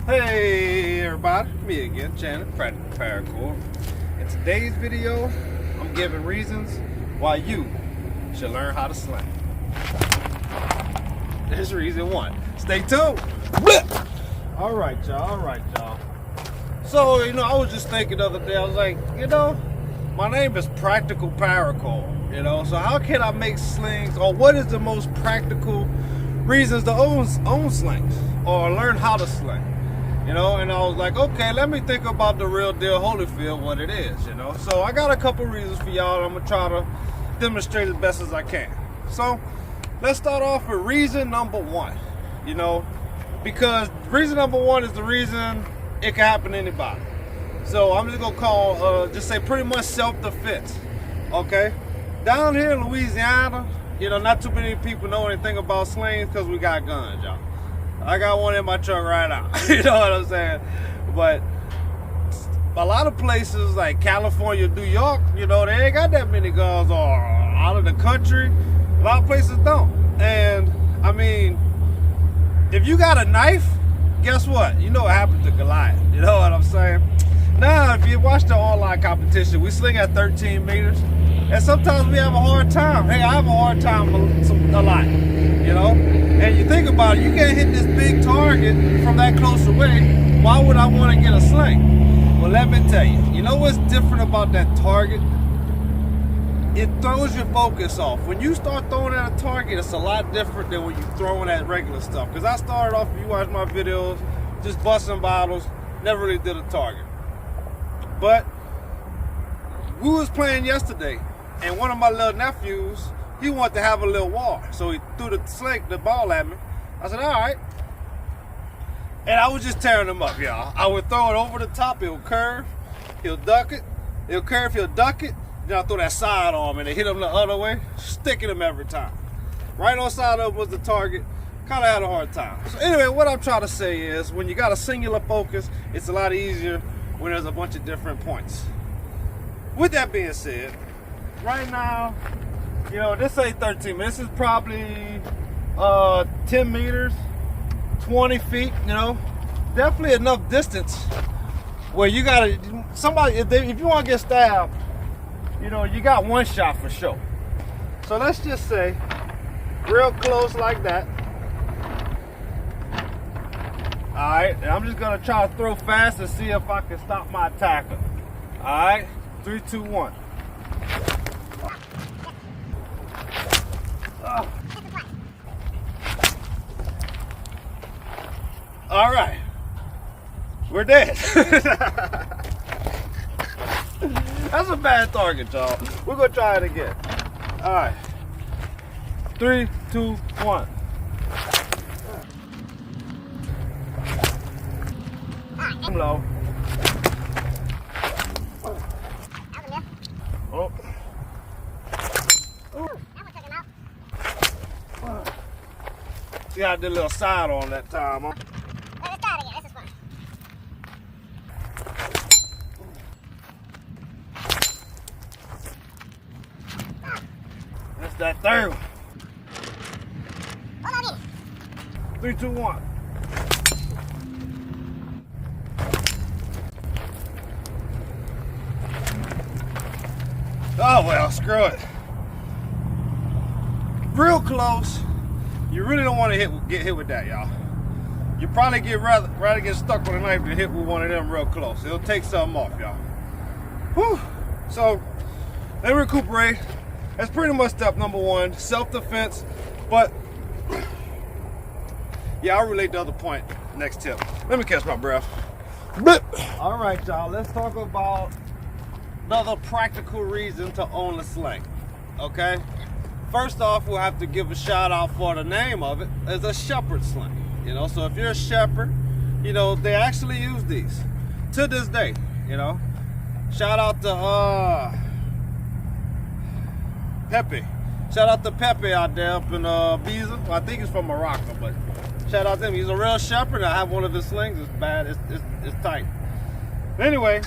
Hey everybody, me again, Shannon, Paracord. In today's video, I'm giving reasons why you should learn how to sling. There's reason one. Stay tuned. Alright y'all. So, I was just thinking the other day, I was like, my name is Practical Paracord, so how can I make slings, or what is the most practical reasons to own slings, or learn how to sling? And I was like, okay, let me think about the real deal Holyfield, what it is, So I got a couple reasons for y'all. I'm going to try to demonstrate as best as I can. So let's start off with reason number one, because reason number one is the reason it can happen to anybody. So I'm just going to call, just say pretty much self-defense, okay? Down here in Louisiana, not too many people know anything about slings because we got guns, y'all. I got one in my truck right now. You know what I'm saying? But a lot of places like California, New York, they ain't got that many guns, or out of the country. A lot of places don't. And I mean, if you got a knife, guess what? You know what happened to Goliath. You know what I'm saying? Now, if you watch the online competition, we sling at 13 meters. And sometimes we have a hard time. Hey, I have a hard time a lot, And you think about it, you can't hit this big target from that close away. Why would I want to get a sling? Well, let me tell you. You know what's different about that target? It throws your focus off. When you start throwing at a target, it's a lot different than when you're throwing at regular stuff. Because I started off, if you watch my videos, just busting bottles, never really did a target. But we was playing yesterday, and one of my little nephews, he wanted to have a little war. So he threw the ball at me. I said, all right. And I was just tearing him up, y'all. I would throw it over the top. He'll curve. He'll duck it. He'll curve. He'll duck it. Then I'll throw that side arm and hit him the other way, sticking him every time. Right on side of him was the target. Kind of had a hard time. So anyway, what I'm trying to say is when you got a singular focus, it's a lot easier when there's a bunch of different points. With that being said, right now, this ain't 13 minutes. This is probably 10 meters, 20 feet, Definitely enough distance where you gotta, if you want to get stabbed, you got one shot for sure. So let's just say, real close like that. Alright, and I'm just gonna try to throw fast and see if I can stop my attacker. Alright, 3, 2, 1. All right, we're dead. That's a bad target, y'all. We're gonna try it again. All right, 3, 2, 1. I'm low. Oh. See, I did a little side on that time, huh? Let's try it again. This is fun. That's that third one. Hold on in. 3, 2, 1. Oh well, screw it. Real close. You really don't want to get hit with that, y'all. You probably rather get stuck with a knife than hit with one of them real close. It'll take something off, y'all. Whew. So, let me recuperate. That's pretty much step number one, self-defense. But, yeah, I'll relate the other point next tip. Let me catch my breath. All right, y'all, let's talk about another practical reason to own a sling, okay? First off, we'll have to give a shout out for the name of it. It's a shepherd sling, So if you're a shepherd, they actually use these to this day, Shout out to Pepe. Shout out to Pepe out there up in Biza. Well, I think he's from Morocco, but shout out to him. He's a real shepherd. I have one of his slings. It's bad. It's tight. Anyway,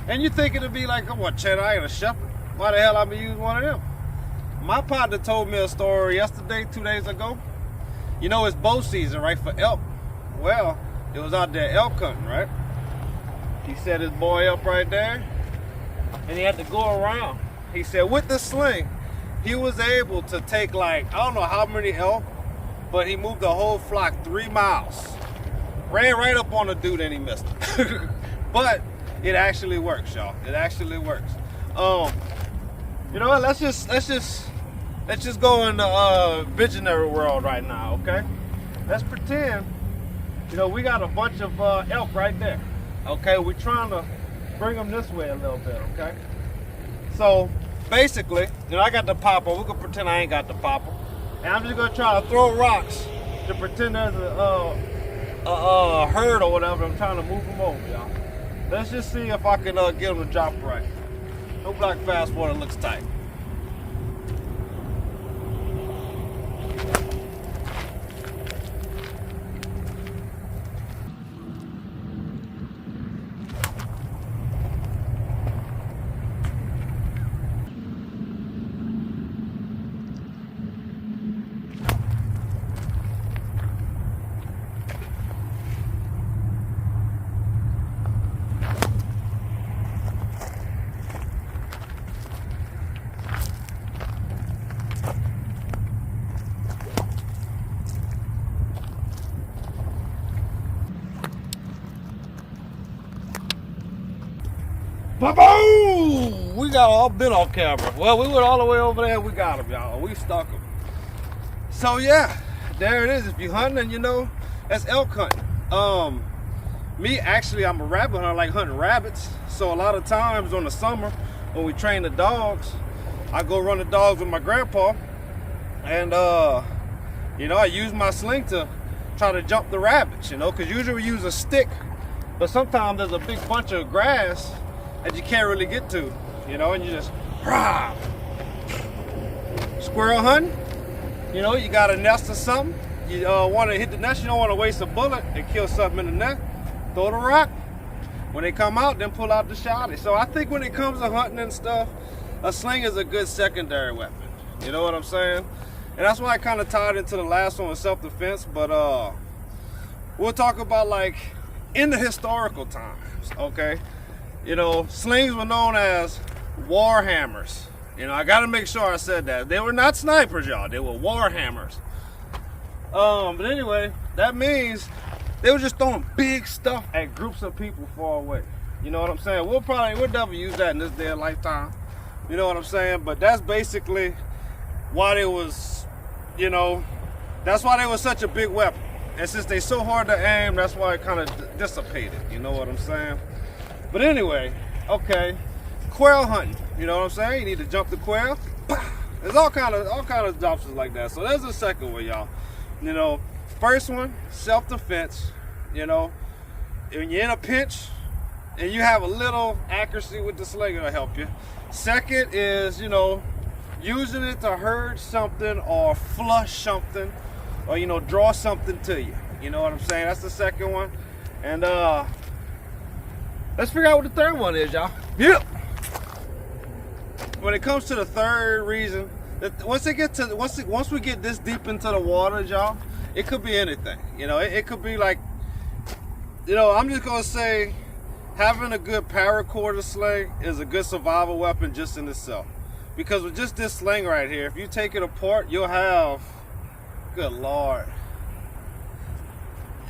and you think it'd be like, what, Chad, I ain't a shepherd. Why the hell I be using one of them? My partner told me a story yesterday, 2 days ago. It's bow season, right, for elk. Well, it was out there elk hunting, right? He set his boy up right there, and he had to go around. He said with the sling, he was able to take like, I don't know how many elk, but he moved the whole flock 3 miles. Ran right up on the dude and he missed him. But it actually works, y'all. It actually works. You know what? Let's just go in the visionary world right now, okay? Let's pretend, you know, we got a bunch of elk right there. Okay, we're trying to bring them this way a little bit, okay? So basically, you know, I got the popper. We're gonna pretend I ain't got the popper, and I'm just gonna try to throw rocks to pretend there's a herd or whatever. I'm trying to move them over, y'all. Let's just see if I can get them to drop right. No black fast water looks tight. Boom! We got all been off camera. Well, we went all the way over there. We got them, y'all. We stuck them. So yeah, there it is. If you hunting, and you know, that's elk hunting. Me actually, I'm a rabbit hunter. I like hunting rabbits. So a lot of times on the summer when we train the dogs, I go run the dogs with my grandpa, and you know, I use my sling to try to jump the rabbits. You know, because usually we use a stick, but sometimes there's a big bunch of grass that you can't really get to, you know, and you just, rah! Squirrel hunting, you know, you got a nest or something, you want to hit the nest, you don't want to waste a bullet and kill something in the nest, throw the rock. When they come out, then pull out the shotty. So I think when it comes to hunting and stuff, a sling is a good secondary weapon, you know what I'm saying? And that's why I kind of tied into the last one with self-defense, but we'll talk about like in the historical times, okay? You know, slings were known as war hammers. You know, I got to make sure I said that. They were not snipers, y'all. They were war hammers. But anyway, that means they were just throwing big stuff at groups of people far away. You know what I'm saying? We'll never use that in this day of lifetime. You know what I'm saying? But that's basically why they was, you know, that's why they was such a big weapon. And since they so hard to aim, that's why it kind of dissipated. You know what I'm saying? But anyway, okay, quail hunting. You know what I'm saying? You need to jump the quail. There's all kind of options like that. So there's the second one, y'all. You know, first one, self-defense. You know, when you're in a pinch and you have a little accuracy with the sling, it'll help you. Second is, you know, using it to herd something or flush something, or, you know, draw something to you. You know what I'm saying? That's the second one. And let's figure out what the third one is, y'all. Yep. When it comes to the third reason, once we get this deep into the water, y'all, it could be anything. You know, it could be like, you know, I'm just gonna say, having a good paracord sling is a good survival weapon just in itself. Because with just this sling right here, if you take it apart, you'll have, good Lord,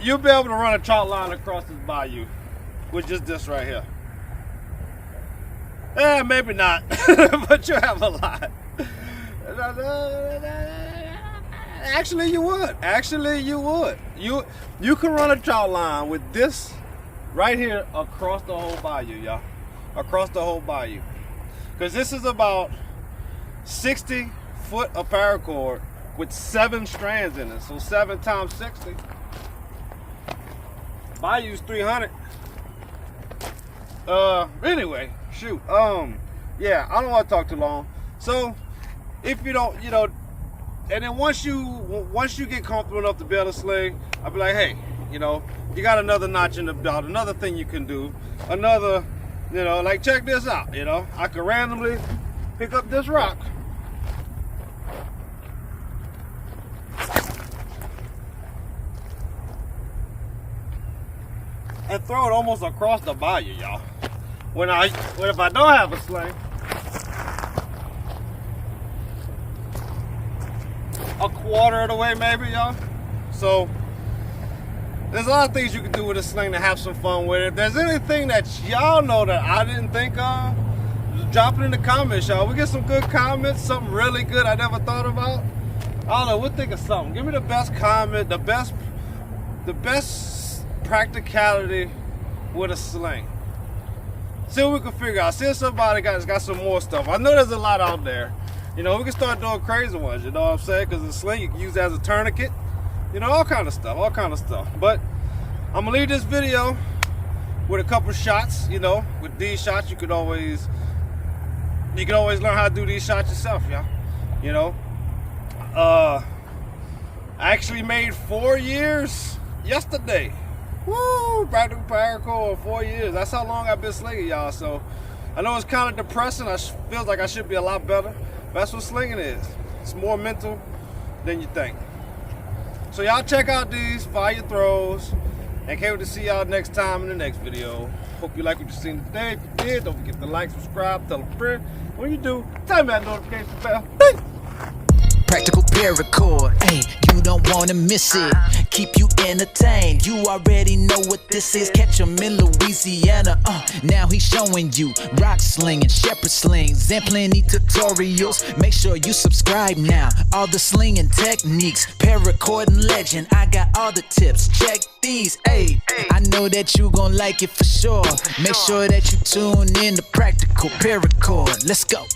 you'll be able to run a trout line across this bayou with just this right here. Maybe not, but you have a lot. Actually, you would. Actually, you would. You can run a trout line with this right here across the whole bayou, y'all. Across the whole bayou. Because this is about 60 foot of paracord with 7 strands in it. So 7 times 60. Bayou's 300. Anyway, shoot. Yeah, I don't want to talk too long. So, if you don't, you know, and then once you get comfortable enough to build a sling, I'll be like, hey, you know, you got another notch in the belt, another thing you can do, another, you know, like check this out, you know, I can randomly pick up this rock. and throw it almost across the bayou, y'all. When if I don't have a sling, a quarter of the way maybe, y'all. So there's a lot of things you can do with a sling to have some fun with it. If there's anything that y'all know that I didn't think of, just drop it in the comments, y'all. We get some good comments, something really good I never thought about. I don't know, we'll think of something. Give me the best comment, the best practicality with a sling. See what we can figure out. See if somebody got some more stuff. I know there's a lot out there. You know, we can start doing crazy ones, you know what I'm saying? Because the sling you can use as a tourniquet. You know, all kind of stuff. But I'm gonna leave this video with a couple shots. You know, with these shots, you can always learn how to do these shots yourself, y'all. You know, I actually made 4 years yesterday. Woo! Practical Paracord 4 years. That's how long I've been slinging, y'all. So I know it's kind of depressing. I feel like I should be a lot better. But that's what slinging is. It's more mental than you think. So y'all check out these fire throws, and can't wait to see y'all next time in the next video. Hope you like what you seen today. If you did, don't forget to like, subscribe, tell a friend. When you do, tell me that notification bell. Thanks. Practical Paracord, hey, you don't wanna miss it. Keep you entertained, you already know what this is. Catch him in Louisiana, now he's showing you rock slinging, shepherd slings, and plenty tutorials. Make sure you subscribe now. All the slinging techniques, Paracord and legend. I got all the tips, check these, hey. I know that you gon' like it for sure. Make sure that you tune in to Practical Paracord. Let's go.